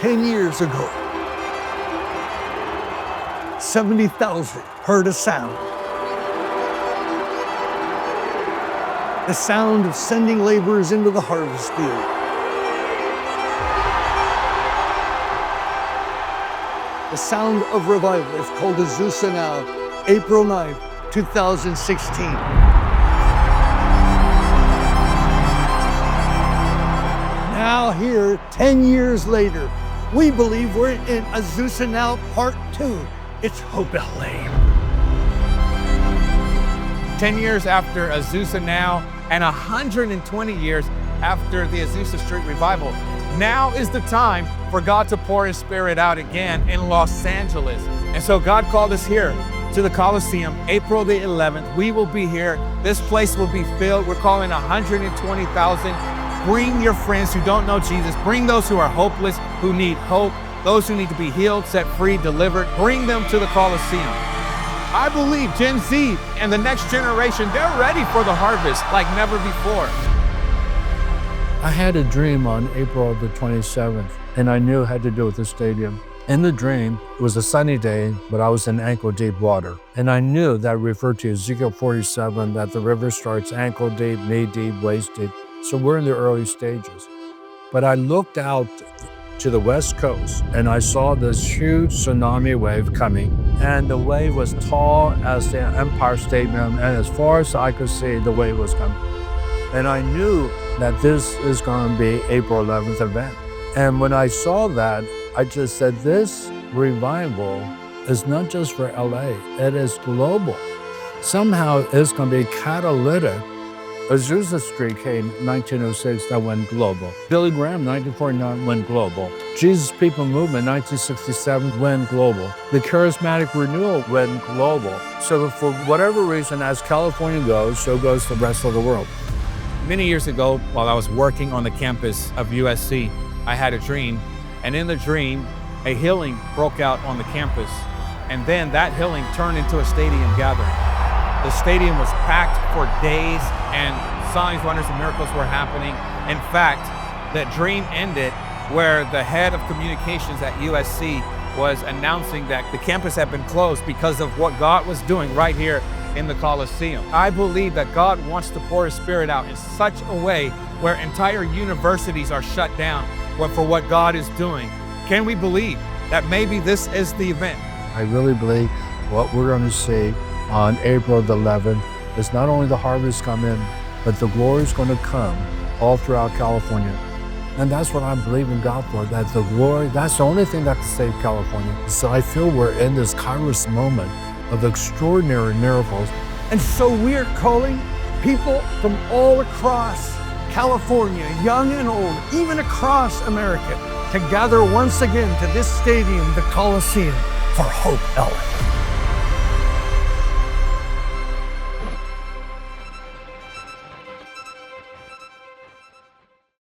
10 years ago, 70,000 heard a sound. The sound of sending laborers into the harvest field. The sound of revival. It's called Azusa Now, April 9th, 2016. Now here, 10 years later, we believe we're in Azusa Now Part 2. It's Hope LA. 10 years after Azusa Now and 120 years after the Azusa Street Revival, now is the time for God to pour His Spirit out again in Los Angeles. And so God called us here to the Coliseum, April the 11th. We will be here. This place will be filled. We're calling 120,000. Bring your friends who don't know Jesus. Bring those who are hopeless, who need hope, those who need to be healed, set free, delivered. Bring them to the Coliseum. I believe Gen Z and the next generation, they're ready for the harvest like never before. I had a dream on April the 27th, and I knew it had to do with the stadium. In the dream, it was a sunny day, but I was in ankle-deep water. And I knew that referred to Ezekiel 47, that the river starts ankle-deep, knee-deep, waist-deep. So we're in the early stages. But I looked out to the West Coast, and I saw this huge tsunami wave coming. And the wave was tall as the Empire State Building, and as far as I could see, the wave was coming. And I knew that this is going to be April 11th event. And when I saw that, I just said, this revival is not just for LA, it is global. Somehow it's going to be catalytic. Azusa Street came 1906, that went global. Billy Graham, 1949, went global. Jesus People Movement, 1967, went global. The Charismatic Renewal went global. So for whatever reason, as California goes, so goes the rest of the world. Many years ago, while I was working on the campus of USC, I had a dream, and in the dream, a healing broke out on the campus, and then that healing turned into a stadium gathering. The stadium was packed for days, and signs, wonders, and miracles were happening. In fact, that dream ended where the head of communications at USC was announcing that the campus had been closed because of what God was doing right here in the Coliseum. I believe that God wants to pour His Spirit out in such a way where entire universities are shut down for what God is doing. Can we believe that maybe this is the event? I really believe what we're going to see on April the 11th is not only the harvest come in, but the glory is going to come all throughout California. And that's what I believe in God for, that the glory, that's the only thing that can save California. So I feel we're in this Kairos moment of extraordinary miracles. And so we're calling people from all across California, young and old, even across America, to gather once again to this stadium, the Coliseum, for Hope LA.